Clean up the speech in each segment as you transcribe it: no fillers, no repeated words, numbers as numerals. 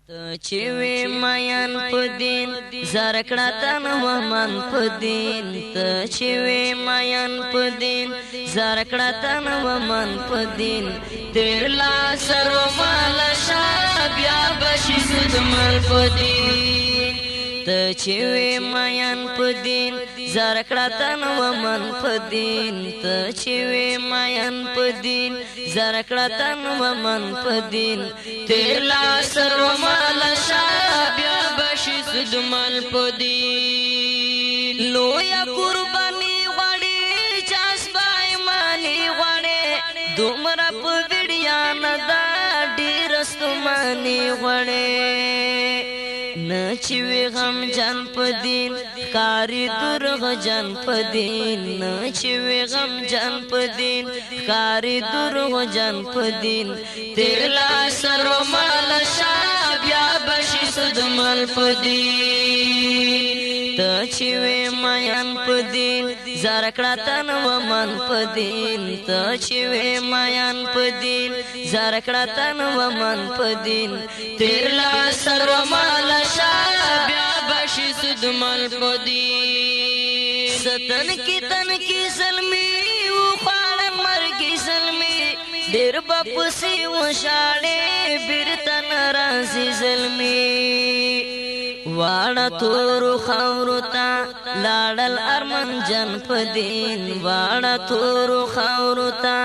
تچوي مايان پدين زرکړه تن ومن پدين تچوي مايان پدين زرکړه تن ومن پدين تیر لا سرو مال شابیا بشي سدمل پدين تچوي مايان پدين زرکړه تن ومن پدين تچوي مايان پدين زرکړه تن ومن پدين تیر لا سرو مال شابیا بشي سدمل پدين لویا قرباني غړي جاسبای ماني غړي دومره پوډیا ندا ډیر ستماني غړي نچوي غم جان پدين کاری درغ جان پدين نچوي غم جان پدين کاری درغ جان پدين تیرلا سرو مال شابیا بشي سدمل پدين تچوي مايان پدين زرکړه تن ومن پدين تچوي مايان پدين زرکړه تن ومن پدين تیرلا سرو مال شابیا بشي سدمل پدين ستن کی تن کی سلمی او خال مرگی سلمی ډیر بپسي وشاړې بیرتن راسي سلمی واړه تور خاورتا لاړل ارمن جن پدين واړه تور خاورتا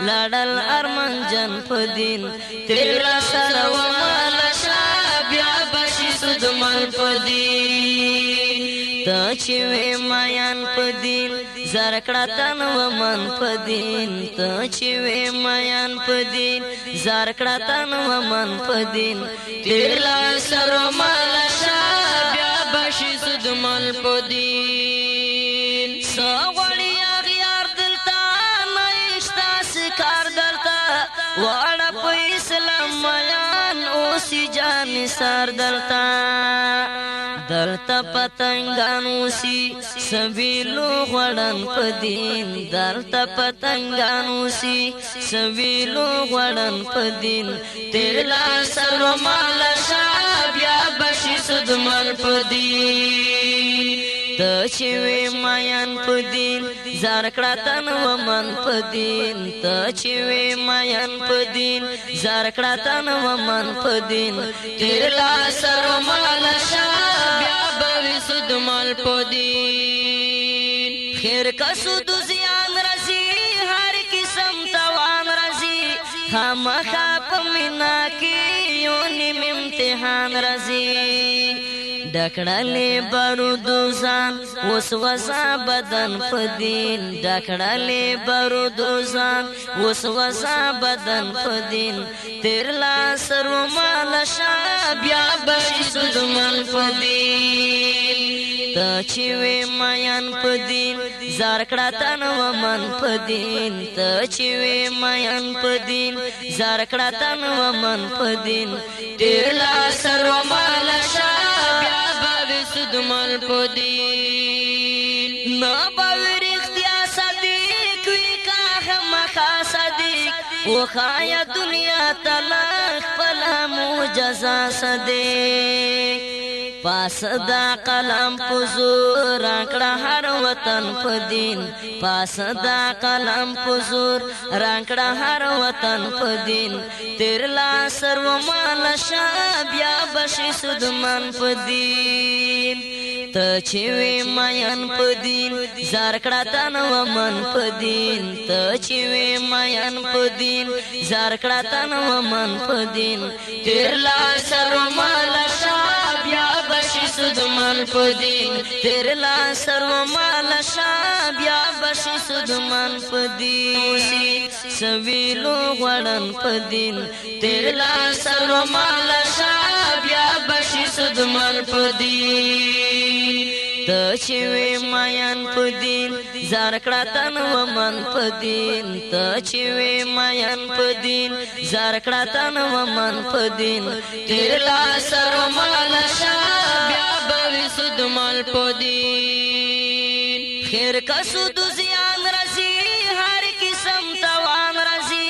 لاړل ارمن جن پدين تیرا سلو مال شابیا بشي سدمل پدين تچوي مايان پدين زرکړه تن ومن پدين تچوي مايان پدين زرکړه تن ومن پدين تیرلا سرو مال شابیا بشي سدمل پدين سوړی اغیار دلتا نشتا سکار دلتا واړه په اسلام مايان اوسي جان سار دلتا دلتا پتنګانو سي سویلو غړن پدين دلتا پتنګانو سي سویلو غړن پدين تیرلا سرو مال شابیا بشي سدمل پدين تچوي مايان پدين زرکړه تن ومن پدين تچوي مايان پدين زرکړه تن ومن پدين تیرلا سرو مال شابیا بوي سدمل پدين خیر کا سود زیان رزي هر قسم توان رزي خامخا پمینا کی یونیم امتحان رزي ډکړلې بارودوزان وسوسه بدن پدين ډکړلې بارودوزان وسوسه بدن پدين تیرلا سرو مال شابیا بشي سدمل پدين تچوي مايان پدين زرکړه تن ومن پدين تچوي مايان پدين زرکړه تن ومن پدين تیرلا سرو مال شابیا سدمل پدين نباور اختیا صدیق وی کاخ مخا صدیق وخایا دنیا تلخ پلا موجزا صدیق پاس دا قلم پزور رانکڑا ہر وطن پدین پاس دا قلم پزور رانکڑا ہر وطن پدین تیرلا سرو مال شابیا بشي سدمن پدین تچوي مايان پدين زرکړه تن ومن پدين تچوي مايان پدين زرکړه تن ومن پدين تیرلا سرو مال شابیا بشي سدمل پدين تیرلا سرو مال شابیا بشي سدمل پدين سویلو غړن پدين تیرلا سرو مال شابیا بشي سدمل پدين تچوي مايان پدين زرکړه تن ومن پدين تچوي مايان پدين زرکړه تن ومن پدين تیرلا سرو مال شابیا بوي سدمل پدين خیر کا سود زیان رزي هر قسم توان رزي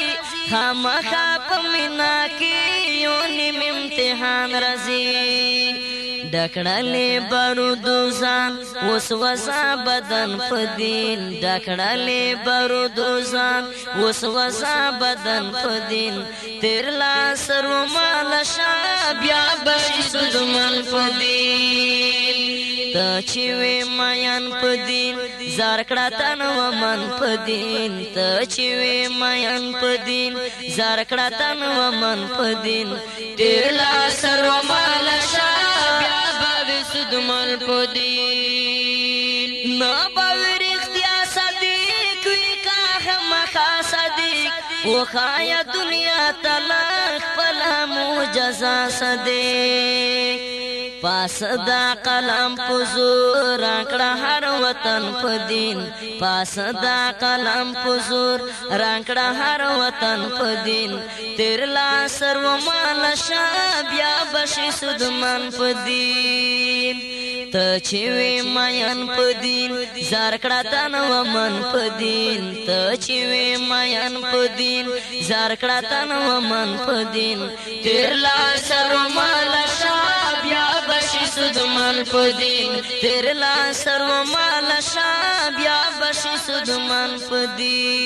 خامخا پمینا کی یونیم امتحان امتحان رزي ډکړلې بارودو ځان اوس وسا بدن پدین ډکړلې بارودو ځان اوس وسا بدن پدین تیر لا سرو مال شا بیا بشي سدمن پدین ته چې وې ماین پدین زار کړه تن و من پدین ته چې وې ماین پدین زار کړه تن و من پدین تیر لا سرو مال شا سدمن پدین نا باور اختیار صدیق وی کا مخا صدیق و خایا دنیا تلخ پلا موجزا صدیق پاس دا قلم پزور رانکڑا ہر وطن پدین پاس دا قلم پزور رانکڑا ہر وطن پدین تیر لا سرو مال شا بیا بشی سدمن پدین ته چې وې ماین پدین زار کړه تن و من پدین ته چې وې ماین پدین زار کړه تن و من پدین تیر لا سرو مال شا بیا بشي سدمن پدین تیر لا سرو مال شا بیا بشي سدمن پدین